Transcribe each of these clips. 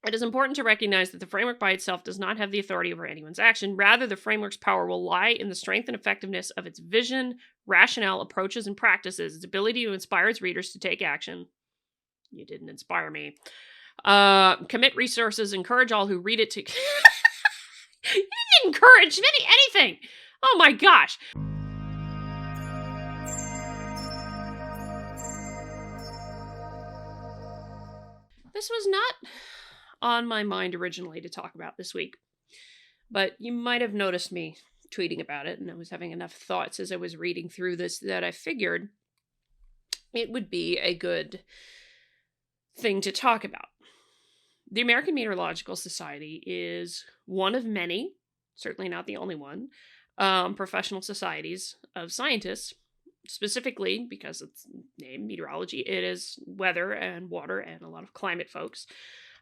It is important to recognize that the framework by itself does not have the authority over anyone's action. Rather, the framework's power will lie in the strength and effectiveness of its vision, rationale, approaches, and practices, its ability to inspire its readers to take action. You didn't inspire me. Commit resources, encourage all who read it to... You didn't encourage anything! Oh my gosh! This was not on my mind originally to talk about this week, but you might have noticed me tweeting about it, and I was having enough thoughts as I was reading through this that I figured it would be a good thing to talk about. The American Meteorological Society is one of many, certainly not the only one, professional societies of scientists. Specifically, because it's named meteorology, it is weather and water and a lot of climate folks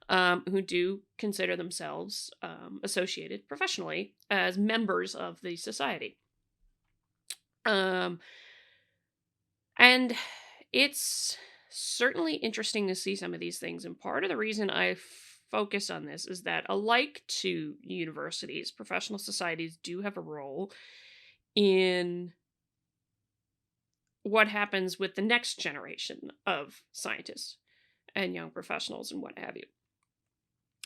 who do consider themselves associated professionally as members of the society. And it's certainly interesting to see some of these things. And part of the reason I focus on this is that, alike to universities, professional societies do have a role in what happens with the next generation of scientists and young professionals and what have you.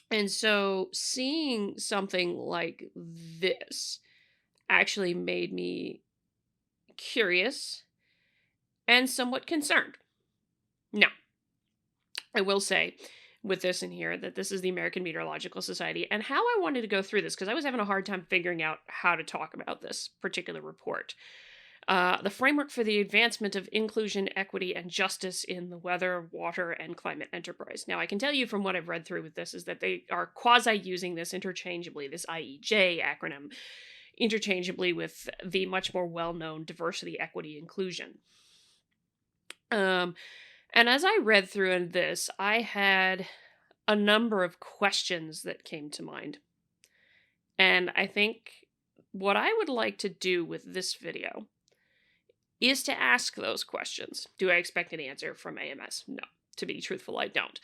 And so seeing something like this actually made me curious and somewhat concerned. Now, I will say with this in here that this is the American Meteorological Society, and how I wanted to go through this, because I was having a hard time figuring out how to talk about this particular report. The framework for the advancement of inclusion, equity, and justice in the weather, water, and climate enterprise. Now, I can tell you from what I've read through with this is that they are quasi-using this interchangeably, this IEJ acronym, interchangeably with the much more well-known diversity, equity, inclusion. And as I read through this, I had a number of questions that came to mind. And I think what I would like to do with this video is to ask those questions. Do I expect an answer from AMS? No. To be truthful, I don't.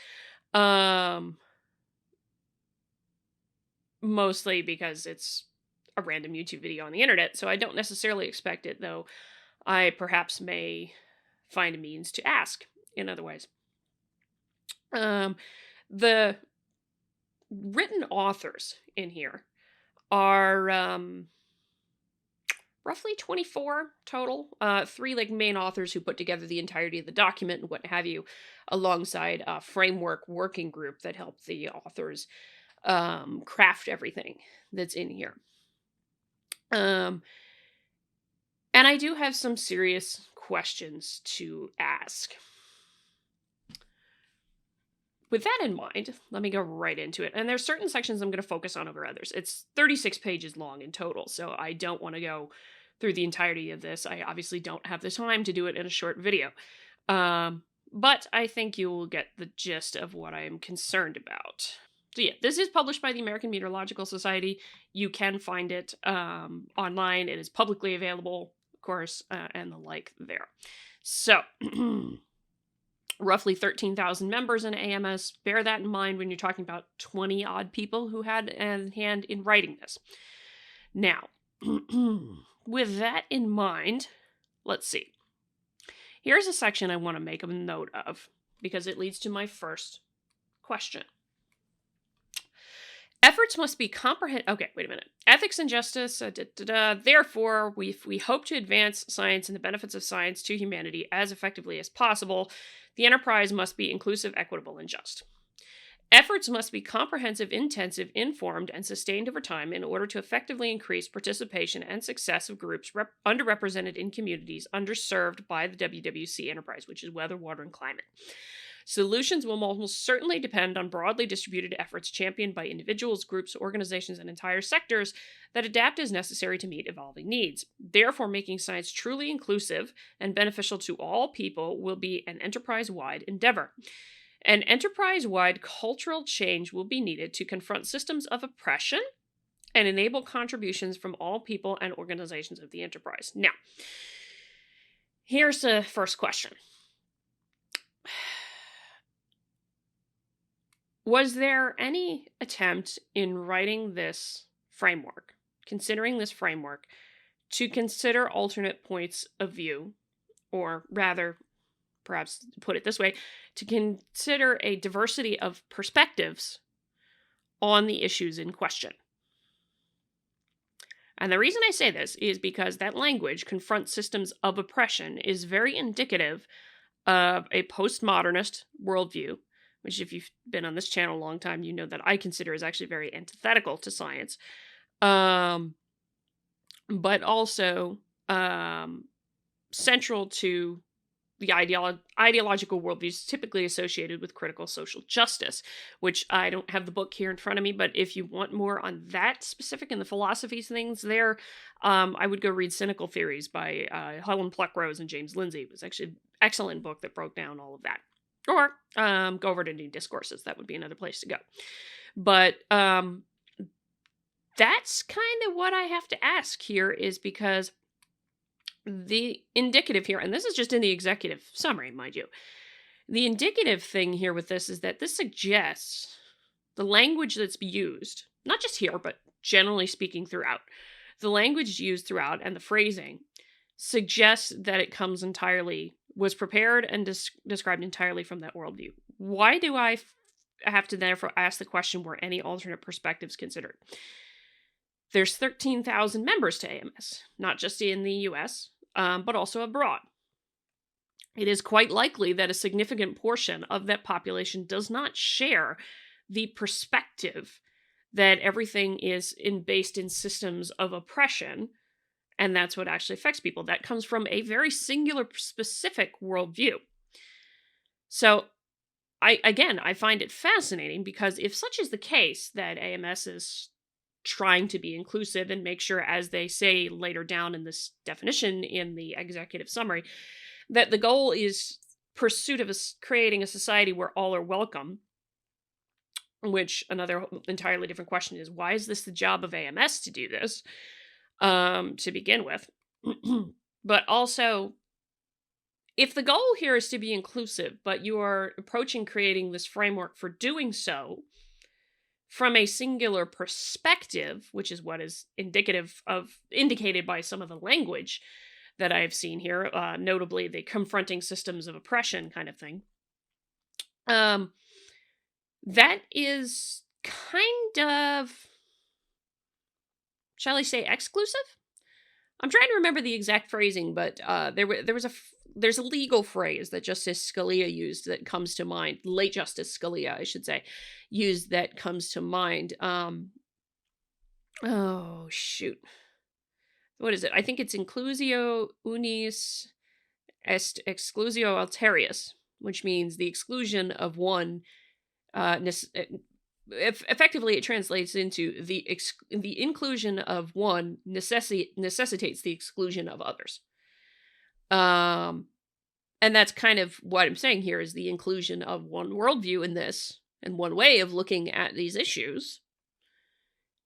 Mostly because it's a random YouTube video on the internet, so I don't necessarily expect it, though I perhaps may find a means to ask in other ways. The written authors in here are roughly 24 total. 3 like main authors who put together the entirety of the document and what have you, alongside a framework working group that helped the authors craft everything that's in here. And I do have some serious questions to ask. With that in mind, let me go right into it. And there's certain sections I'm going to focus on over others. It's 36 pages long in total, so I don't want to go through the entirety of this. I obviously don't have the time to do it in a short video. But I think you will get the gist of what I am concerned about. So yeah, this is published by the American Meteorological Society. You can find it online. It is publicly available, of course, and the like there. So... roughly 13,000 members in AMS. Bear that in mind when you're talking about 20 odd people who had a hand in writing this. Now, with that in mind, let's see. Here's a section I want to make a note of because it leads to my first question. Efforts must be comprehensive. Okay, wait a minute. Ethics and justice. Therefore, we hope to advance science and the benefits of science to humanity as effectively as possible. The enterprise must be inclusive, equitable, and just. Efforts must be comprehensive, intensive, informed, and sustained over time in order to effectively increase participation and success of groups underrepresented in communities underserved by the WWC enterprise, which is weather, water, and climate. Solutions will almost certainly depend on broadly distributed efforts championed by individuals, groups, organizations, and entire sectors that adapt as necessary to meet evolving needs. Therefore, making science truly inclusive and beneficial to all people will be an enterprise-wide endeavor. An enterprise-wide cultural change will be needed to confront systems of oppression and enable contributions from all people and organizations of the enterprise. Now, here's the first question. Was there any attempt in writing this framework, considering this framework, to consider alternate points of view, or rather, perhaps put it this way, to consider a diversity of perspectives on the issues in question? And the reason I say this is because that language, confront systems of oppression, is very indicative of a postmodernist worldview, which, if you've been on this channel a long time, you know that I consider is actually very antithetical to science, um, but also central to the ideological worldviews typically associated with critical social justice, which I don't have the book here in front of me, but if you want more on that specific and the philosophies things there, I would go read Cynical Theories by Helen Pluckrose and James Lindsay. It was actually an excellent book that broke down all of that. Or go over to New Discourses. That would be another place to go. But that's kind of what I have to ask here, is because the indicative here, and this is just in the executive summary, mind you, the indicative thing here with this is that this suggests the language that's used, not just here, but generally speaking throughout, the language used throughout and the phrasing suggests that it was prepared and described entirely from that worldview. Why do I have to therefore ask the question, were any alternate perspectives considered? There's 13,000 members to AMS, not just in the US, but also abroad. It is quite likely that a significant portion of that population does not share the perspective that everything is based in systems of oppression, and that's what actually affects people. That comes from a very singular, specific worldview. So, I find it fascinating, because if such is the case, that AMS is trying to be inclusive and make sure, as they say later down in this definition in the executive summary, that the goal is pursuit of creating a society where all are welcome, which another entirely different question is, why is this the job of AMS to do this to begin with? But also, if the goal here is to be inclusive, but you are approaching creating this framework for doing so from a singular perspective, which is what is indicated by some of the language that I've seen here, notably the confronting systems of oppression kind of thing, that is kind of, shall I say, exclusive? I'm trying to remember the exact phrasing, but there's a legal phrase that Justice Scalia used that comes to mind. Late Justice Scalia, I should say, used that comes to mind. Oh shoot, what is it? I think it's inclusio unis est exclusio alterius, which means the exclusion of one. Effectively, it translates into the inclusion of one necessitates the exclusion of others. And that's kind of what I'm saying here, is the inclusion of one worldview in this, and one way of looking at these issues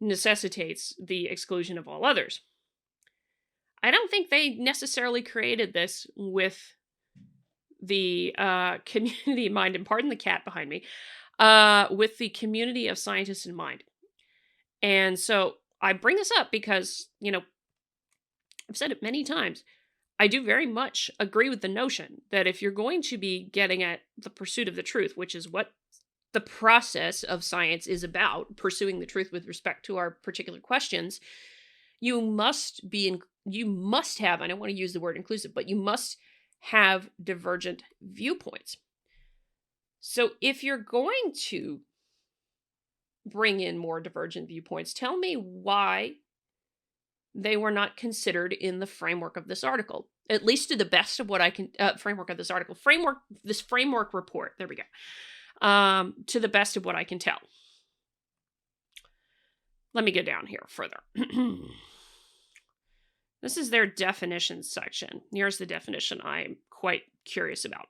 necessitates the exclusion of all others. I don't think they necessarily created this with the community in mind, and pardon the cat behind me, with the community of scientists in mind. And so I bring this up because, I've said it many times, I do very much agree with the notion that if you're going to be getting at the pursuit of the truth, which is what the process of science is about, pursuing the truth with respect to our particular questions, you must have, I don't want to use the word inclusive, but you must have divergent viewpoints. So if you're going to bring in more divergent viewpoints, tell me why they were not considered in the framework of this article, at least to the best of what I can, this framework report, there we go, to the best of what I can tell. Let me go down here further. This is their definitions section. Here's the definition I'm quite curious about.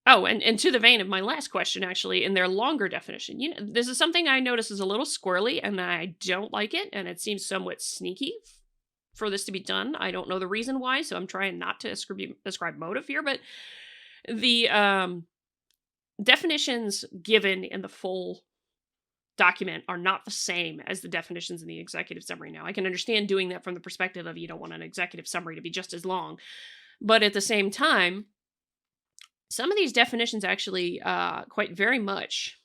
Oh, and to the vein of my last question, actually, in their longer definition, this is something I notice is a little squirrely, and I don't like it, and it seems somewhat sneaky for this to be done. I don't know the reason why, so I'm trying not to ascribe motive here, but The definitions given in the full document are not the same as the definitions in the executive summary. Now, I can understand doing that from the perspective of you don't want an executive summary to be just as long. But at the same time, some of these definitions actually very much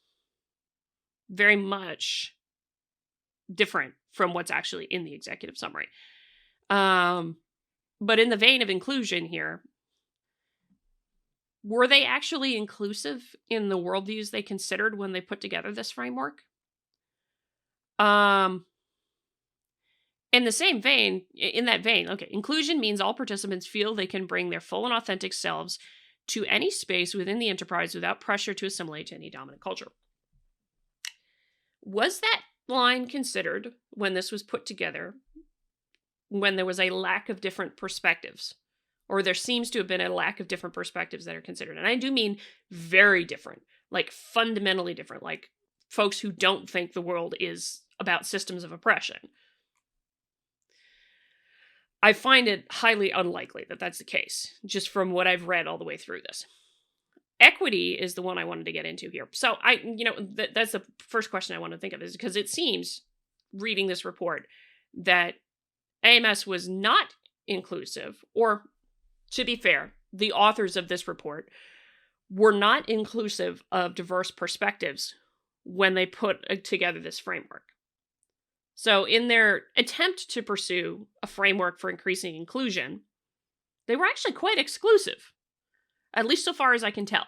different from what's actually in the executive summary. But in the vein of inclusion here, were they actually inclusive in the worldviews they considered when they put together this framework? In that vein, okay, inclusion means all participants feel they can bring their full and authentic selves to any space within the enterprise without pressure to assimilate to any dominant culture. Was that line considered when this was put together, when there was a lack of different perspectives? Or there seems to have been a lack of different perspectives that are considered. And I do mean very different, like fundamentally different, like folks who don't think the world is about systems of oppression. I find it highly unlikely that that's the case, just from what I've read all the way through this. Equity is the one I wanted to get into here. So that's the first question I want to think of, is because it seems, reading this report, that AMS was not inclusive, or to be fair, the authors of this report were not inclusive of diverse perspectives when they put together this framework. So in their attempt to pursue a framework for increasing inclusion, they were actually quite exclusive, at least so far as I can tell.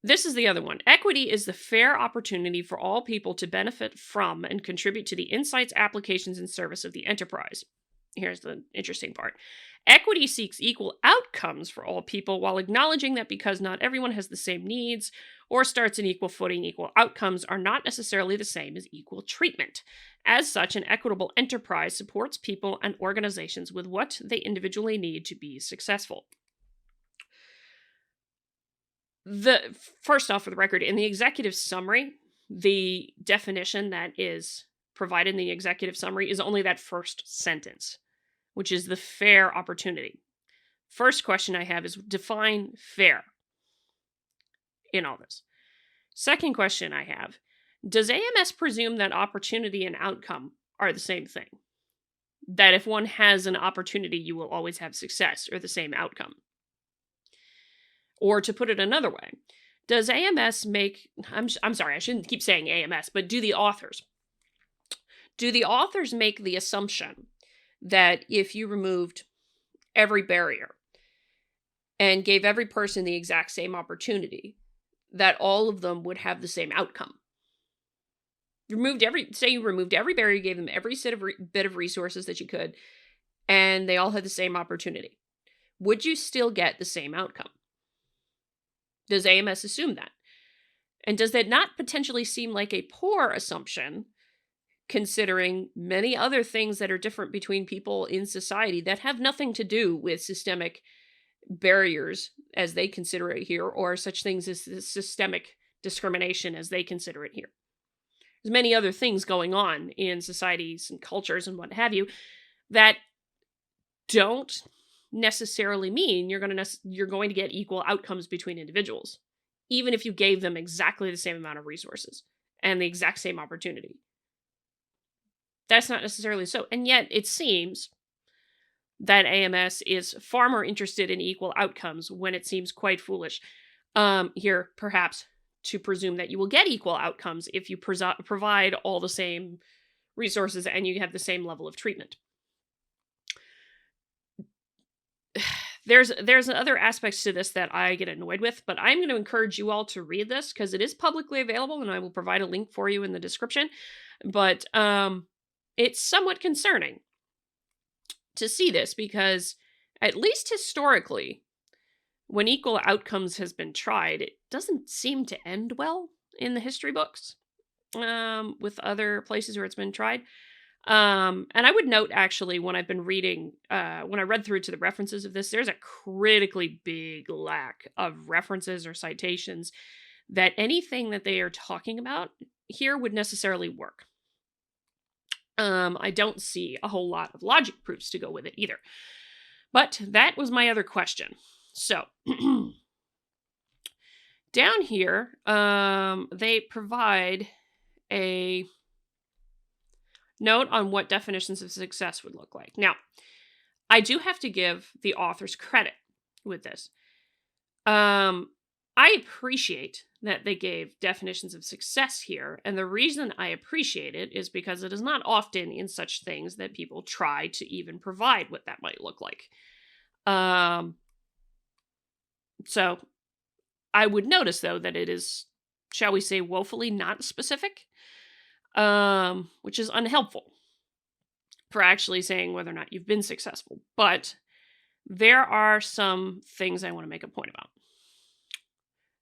This is the other one. Equity is the fair opportunity for all people to benefit from and contribute to the insights, applications, and service of the enterprise. Here's the interesting part. Equity seeks equal outcomes for all people while acknowledging that because not everyone has the same needs or starts in equal footing, equal outcomes are not necessarily the same as equal treatment. As such, an equitable enterprise supports people and organizations with what they individually need to be successful. First off, for the record, in the executive summary, the definition that is provided in the executive summary is only that first sentence, which is the fair opportunity. First question I have is define fair in all this. Second question I have, does AMS presume that opportunity and outcome are the same thing? That if one has an opportunity, you will always have success or the same outcome? Or to put it another way, does AMS make, I'm sorry, I shouldn't keep saying AMS, but do the authors make the assumption that if you removed every barrier and gave every person the exact same opportunity, that all of them would have the same outcome? You removed every barrier, you gave them every bit of resources that you could, and they all had the same opportunity. Would you still get the same outcome? Does AMS assume that? And does that not potentially seem like a poor assumption, considering many other things that are different between people in society that have nothing to do with systemic barriers as they consider it here, or such things as systemic discrimination as they consider it here? There's many other things going on in societies and cultures and what have you that don't necessarily mean you're going to get equal outcomes between individuals, even if you gave them exactly the same amount of resources and the exact same opportunity. That's not necessarily so. And yet it seems that AMS is far more interested in equal outcomes, when it seems quite foolish here, perhaps, to presume that you will get equal outcomes if you provide all the same resources and you have the same level of treatment. There's other aspects to this that I get annoyed with, but I'm going to encourage you all to read this because it is publicly available, and I will provide a link for you in the description. But it's somewhat concerning to see this, because at least historically, when equal outcomes has been tried, it doesn't seem to end well in the history books with other places where it's been tried. And I would note, actually, when I've been reading, when I read through to the references of this, there's a critically big lack of references or citations that anything that they are talking about here would necessarily work. I don't see a whole lot of logic proofs to go with it either. But that was my other question. So down here, they provide a note on what definitions of success would look like. Now, I do have to give the authors credit with this. I appreciate that they gave definitions of success here, and the reason I appreciate it is because it is not often in such things that people try to even provide what that might look like. So I would notice, though, that it is, shall we say, woefully not specific, which is unhelpful for actually saying whether or not you've been successful. But there are some things I want to make a point about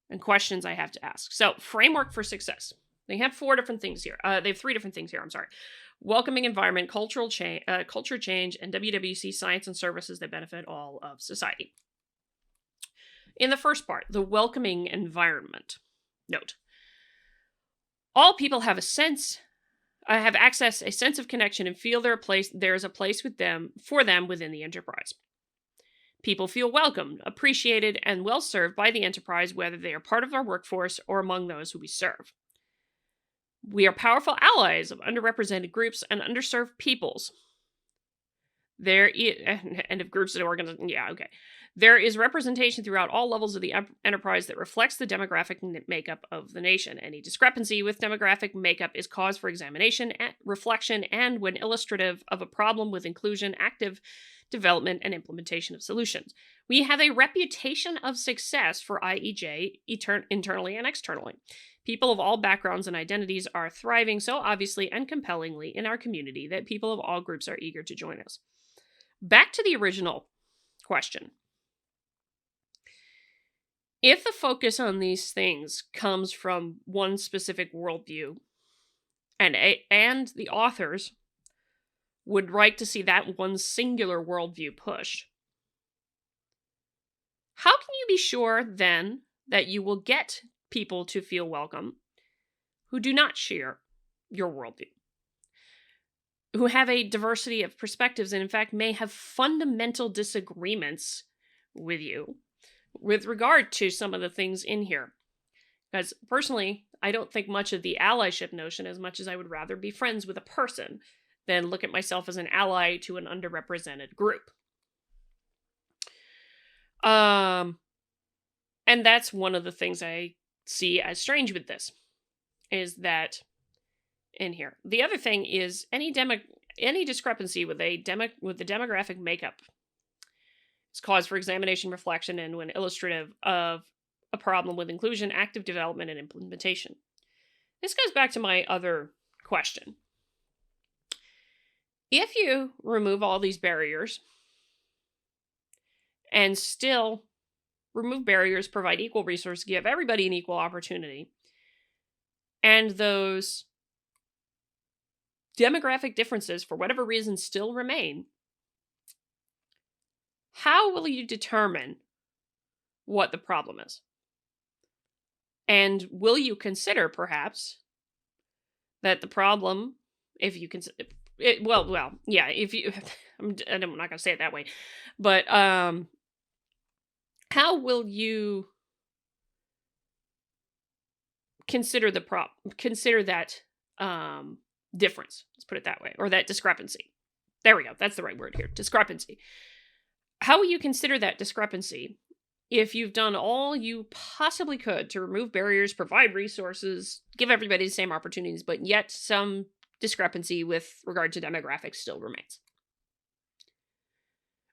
and questions I have to ask. So, framework for success. They have 4 different things here. They have 3 different things here. I'm sorry. Welcoming environment, culture change, and WWC science and services that benefit all of society. In the first part, the welcoming environment. Note: all people have have access, a sense of connection, and feel there is a place for them within the enterprise. People feel welcomed, appreciated, and well served by the enterprise, whether they are part of our workforce or among those who we serve. We are powerful allies of underrepresented groups and underserved peoples. There is representation throughout all levels of the enterprise that reflects the demographic makeup of the nation. Any discrepancy with demographic makeup is cause for examination, reflection, and, when illustrative of a problem with inclusion, active development and implementation of solutions. We have a reputation of success for IEJ internally and externally. People of all backgrounds and identities are thriving so obviously and compellingly in our community that people of all groups are eager to join us. Back to the original question. If the focus on these things comes from one specific worldview, and the authors would like to see that one singular worldview pushed, how can you be sure then that you will get people to feel welcome who do not share your worldview, who have a diversity of perspectives and in fact may have fundamental disagreements with you with regard to some of the things in here? Because personally, I don't think much of the allyship notion as much as I would rather be friends with a person than look at myself as an ally to an underrepresented group. And that's one of the things I see as strange with this, is that in here. The other thing is any discrepancy with the demographic makeup is cause for examination, reflection, and, when illustrative of a problem with inclusion, active development, and implementation. This goes back to my other question. If you remove all these barriers and still remove barriers, provide equal resources, give everybody an equal opportunity, and those demographic differences, for whatever reason, still remain, how will you determine what the problem is? And will you consider, perhaps, that the problem, if you consider it, if you, I'm not going to say it that way, but how will you consider that difference? Let's put it that way, or that discrepancy. There we go. That's the right word here. Discrepancy. How will you consider that discrepancy if you've done all you possibly could to remove barriers, provide resources, give everybody the same opportunities, but yet some discrepancy with regard to demographics still remains?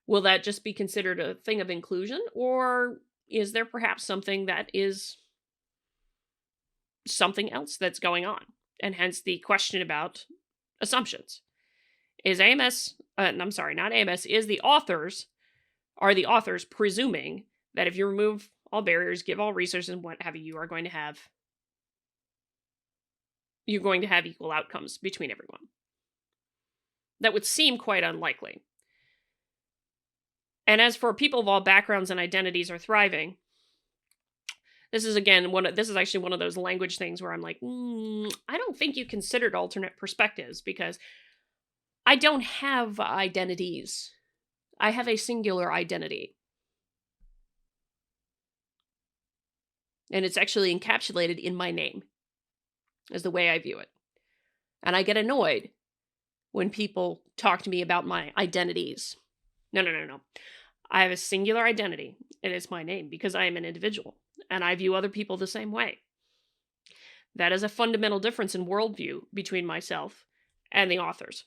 Will that just be considered a thing of inclusion, or is there perhaps something that is something else that's going on? And hence the question about assumptions. Is the authors presuming that if you remove all barriers, give all resources and what have you, you're going to have equal outcomes between everyone? That would seem quite unlikely. And as for people of all backgrounds and identities are thriving, this is actually one of those language things where I'm like, I don't think you considered alternate perspectives, because I don't have identities. I have a singular identity. And it's actually encapsulated in my name, is the way I view it. And I get annoyed when people talk to me about my identities. No, no, no, no. I have a singular identity, and it's my name because I am an individual, and I view other people the same way. That is a fundamental difference in worldview between myself and the authors.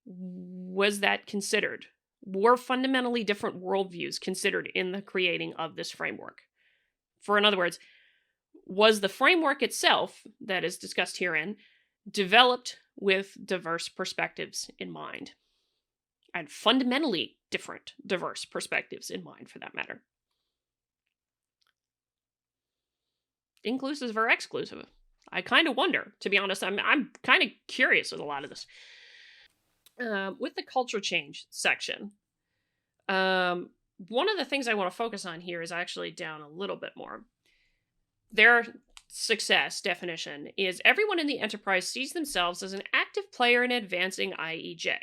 Was that considered? Were fundamentally different worldviews considered in the creating of this framework? In other words, was the framework itself, that is discussed herein, developed with diverse perspectives in mind? And fundamentally different diverse perspectives in mind, for that matter. Inclusive or exclusive? I kind of wonder, to be honest. I'm kind of curious with a lot of this. With the culture change section, one of the things I want to focus on here is actually down a little bit more. Their success definition is everyone in the enterprise sees themselves as an active player in advancing IEJ,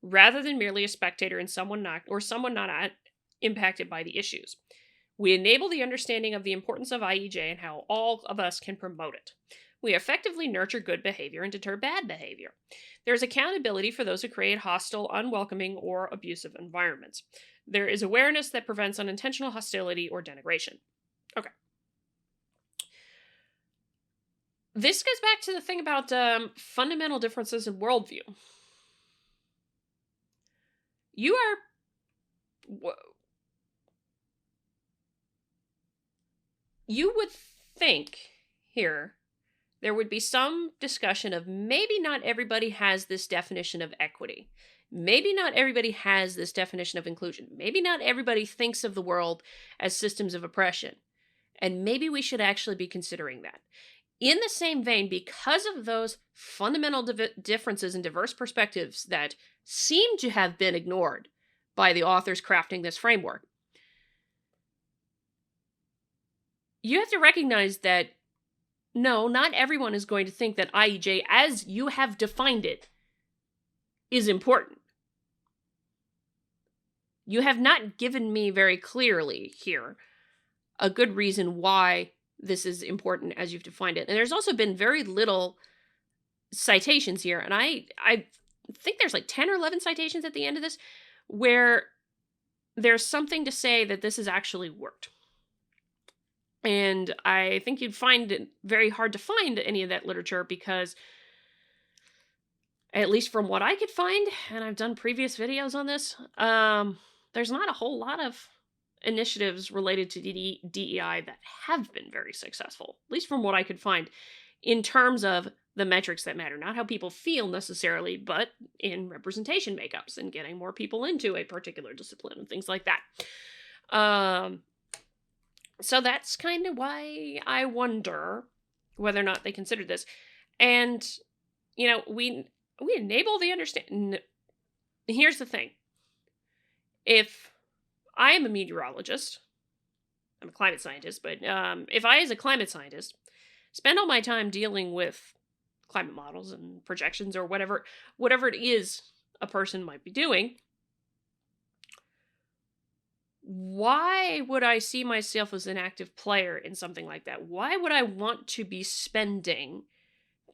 rather than merely a spectator and someone not impacted by the issues. We enable the understanding of the importance of IEJ and how all of us can promote it. We effectively nurture good behavior and deter bad behavior. There is accountability for those who create hostile, unwelcoming, or abusive environments. There is awareness that prevents unintentional hostility or denigration. Okay. This goes back to the thing about fundamental differences in worldview. You would think here there would be some discussion of maybe not everybody has this definition of equity. Maybe not everybody has this definition of inclusion. Maybe not everybody thinks of the world as systems of oppression. And maybe we should actually be considering that. In the same vein, because of those fundamental differences and diverse perspectives that seem to have been ignored by the authors crafting this framework, you have to recognize that no, not everyone is going to think that IEJ, as you have defined it, is important. You have not given me very clearly here a good reason why this is important as you've defined it. And there's also been very little citations here. And I think there's like 10 or 11 citations at the end of this where there's something to say that this has actually worked. And I think you'd find it very hard to find any of that literature because, at least from what I could find, and I've done previous videos on this, there's not a whole lot of initiatives related to DEI that have been very successful, at least from what I could find, in terms of the metrics that matter. Not how people feel necessarily, but in representation makeups and getting more people into a particular discipline and things like that. So that's kind of why I wonder whether or not they considered this. And, you know, we enable the understanding. Here's the thing. If I am a meteorologist, I'm a climate scientist, but if I, as a climate scientist, spend all my time dealing with climate models and projections or whatever it is a person might be doing, why would I see myself as an active player in something like that? Why would I want to be spending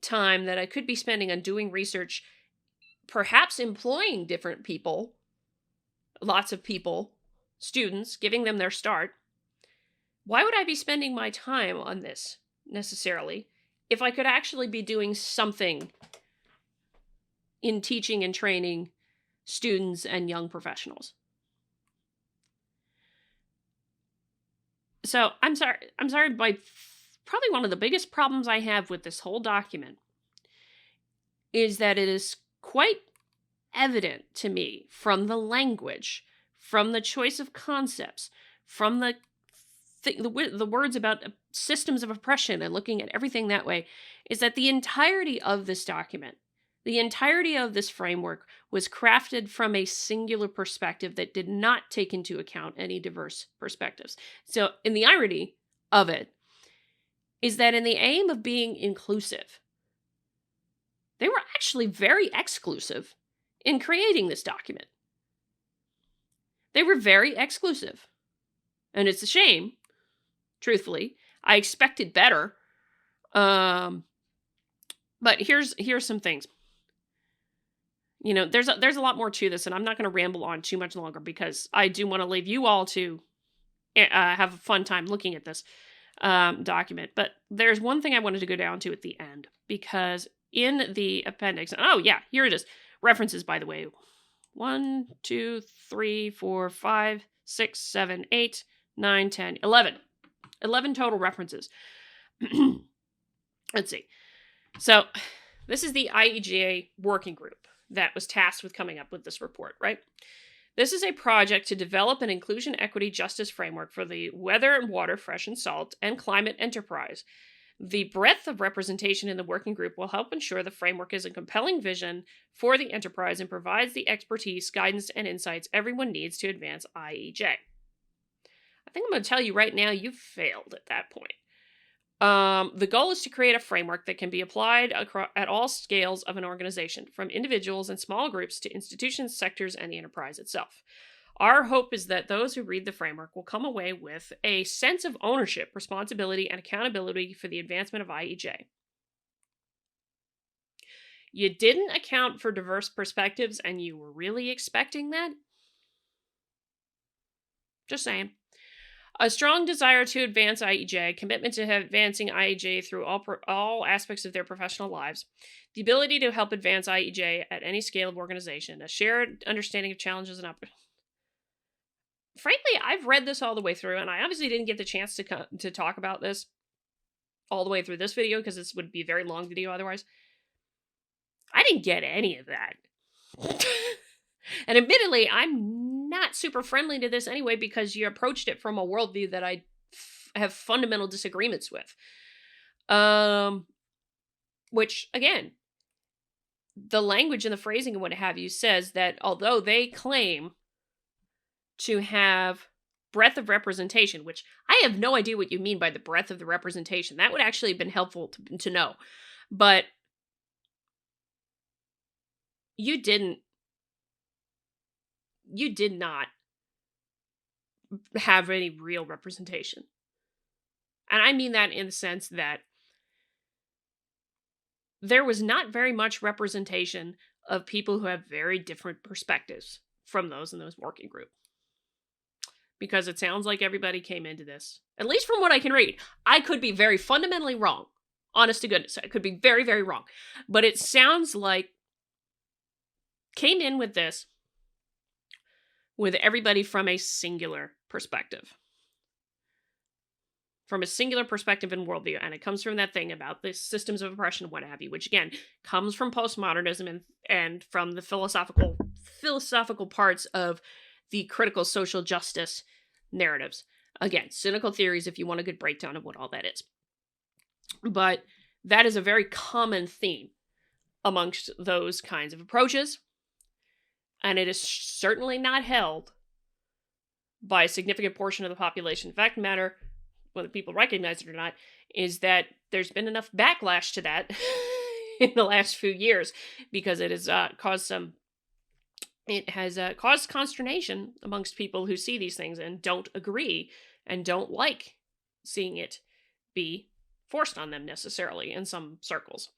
time that I could be spending on doing research, perhaps employing different people, lots of people, students, giving them their start? Why would I be spending my time on this necessarily if I could actually be doing something in teaching and training students and young professionals? So I'm sorry, probably one of the biggest problems I have with this whole document is that it is quite evident to me from the language, from the choice of concepts, from the words about systems of oppression and looking at everything that way, is that the entirety of this document, the entirety of this framework was crafted from a singular perspective that did not take into account any diverse perspectives. So, in the irony of it is that in the aim of being inclusive, they were actually very exclusive in creating this document. They were very exclusive. And it's a shame truthfully. I expected better. But here's some things. You know, there's a lot more to this, and I'm not going to ramble on too much longer because I do want to leave you all to have a fun time looking at this document. But there's one thing I wanted to go down to at the end, because in the appendix, oh yeah, here it is. References, by the way. 1, 2, 3, 4, 5, 6, 7, 8, 9, 10, 11. 11 total references. Let's see. So this is the IEJ working group that was tasked with coming up with this report, right? This is a project to develop an inclusion, equity, justice framework for the weather and water, fresh and salt, and climate enterprise. The breadth of representation in the working group will help ensure the framework is a compelling vision for the enterprise and provides the expertise, guidance, and insights everyone needs to advance IEJ. I think I'm going to tell you right now, you failed at that point. The goal is to create a framework that can be applied at all scales of an organization, from individuals and small groups to institutions, sectors, and the enterprise itself. Our hope is that those who read the framework will come away with a sense of ownership, responsibility, and accountability for the advancement of IEJ. You didn't account for diverse perspectives, and you were really expecting that? Just saying. A strong desire to advance IEJ, commitment to advancing IEJ through all aspects of their professional lives, the ability to help advance IEJ at any scale of organization, a shared understanding of challenges and opportunities. Frankly, I've read this all the way through, and I obviously didn't get the chance to talk about this all the way through this video, because this would be a very long video otherwise. I didn't get any of that. And admittedly, I'm not super friendly to this anyway, because you approached it from a worldview that I have fundamental disagreements with. Which, again, the language and the phrasing and what have you says that although they claim to have breadth of representation, which I have no idea what you mean by the breadth of the representation. That would actually have been helpful to know. But you did not have any real representation. And I mean that in the sense that there was not very much representation of people who have very different perspectives from those in those working group. Because it sounds like everybody came into this, at least from what I can read. I could be very fundamentally wrong. Honest to goodness, I could be very, very wrong. But it sounds like came in with this with everybody from a singular perspective. From a singular perspective and worldview. And it comes from that thing about the systems of oppression and what have you, which again comes from postmodernism and from the philosophical parts of the critical social justice narratives. Again, cynical theories if you want a good breakdown of what all that is. But that is a very common theme amongst those kinds of approaches. And it is certainly not held by a significant portion of the population. The fact of the matter, whether people recognize it or not, is that there's been enough backlash to that in the last few years, because it has caused consternation amongst people who see these things and don't agree and don't like seeing it be forced on them necessarily in some circles.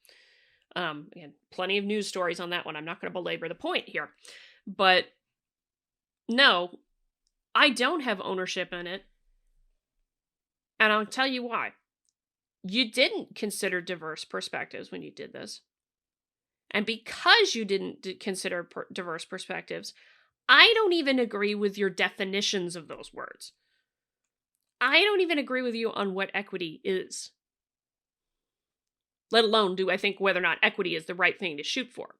Again, plenty of news stories on that one. I'm not going to belabor the point here. But no, I don't have ownership in it. And I'll tell you why. You didn't consider diverse perspectives when you did this. And because you didn't consider diverse perspectives, I don't even agree with your definitions of those words. I don't even agree with you on what equity is. Let alone do I think whether or not equity is the right thing to shoot for.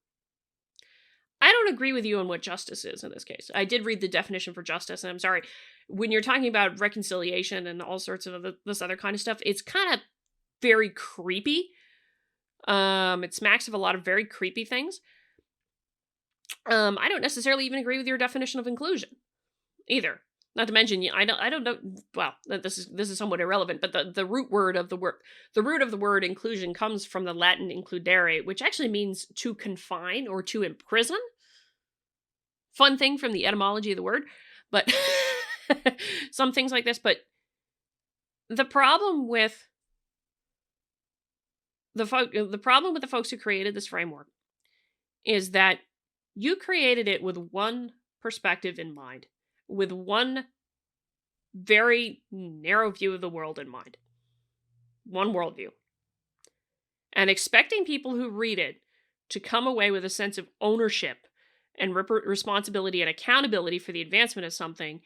I don't agree with you on what justice is in this case. I did read the definition for justice, and I'm sorry, when you're talking about reconciliation and all sorts of this other kind of stuff, it's kind of very creepy. It smacks of a lot of very creepy things. I don't necessarily even agree with your definition of inclusion either. Not to mention, I don't know. Well, this is somewhat irrelevant, but the root word of the word inclusion comes from the Latin includere, which actually means to confine or to imprison. Fun thing from the etymology of the word, but some things like this. But The problem with the problem with the folks who created this framework is that you created it with one perspective in mind, with one very narrow view of the world in mind, one worldview, and expecting people who read it to come away with a sense of ownership and responsibility and accountability for the advancement of something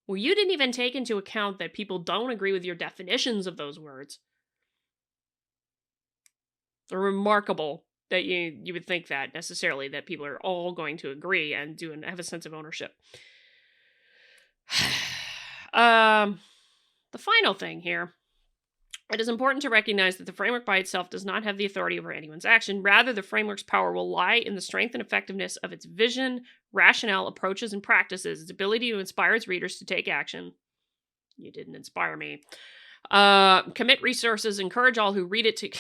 where you didn't even take into account that people don't agree with your definitions of those words. Remarkable that you would think that necessarily, that people are all going to agree and have a sense of ownership. The final thing here, it is important to recognize that the framework by itself does not have the authority over anyone's action. Rather, the framework's power will lie in the strength and effectiveness of its vision, rationale, approaches, and practices, its ability to inspire its readers to take action. You didn't inspire me. Commit resources, encourage all who read it to...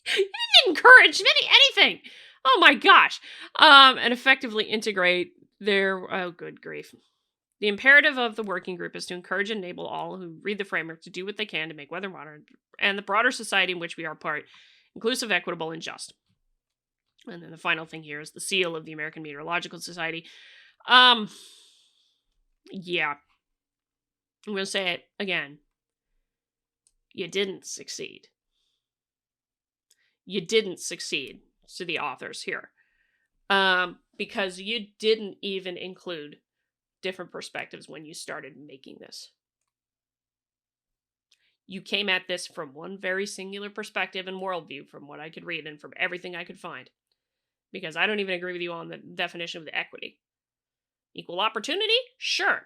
You didn't encourage anything! Oh my gosh! And effectively integrate their... Oh, good grief. The imperative of the working group is to encourage and enable all who read the framework to do what they can to make weather modern and the broader society in which we are part inclusive, equitable, and just. And then the final thing here is the seal of the American Meteorological Society. Yeah. I'm going to say it again. You didn't succeed. You didn't succeed to the authors here. Because you didn't even include different perspectives when you started making this. You came at this from one very singular perspective and worldview, from what I could read and from everything I could find. Because I don't even agree with you on the definition of the equity. Equal opportunity? Sure.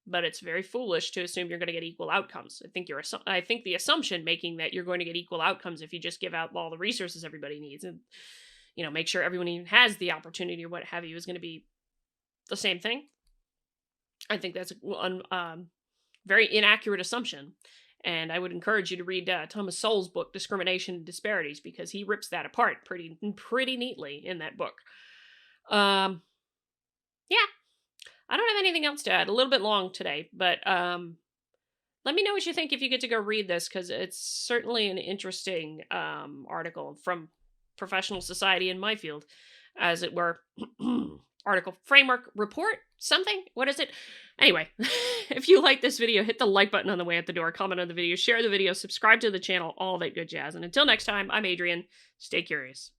But it's very foolish to assume you're going to get equal outcomes. I think the assumption making that you're going to get equal outcomes if you just give out all the resources everybody needs and, make sure everyone even has the opportunity or what have you is going to be the same thing. I think that's a very inaccurate assumption. And I would encourage you to read Thomas Sowell's book, Discrimination and Disparities, because he rips that apart pretty neatly in that book. Yeah. I don't have anything else to add. A little bit long today, but let me know what you think if you get to go read this, because it's certainly an interesting article from professional society in my field, as it were. Article, framework, report, something? What is it? Anyway, if you like this video, hit the like button on the way out the door, comment on the video, share the video, subscribe to the channel, all that good jazz. And until next time, I'm Adrian. Stay curious.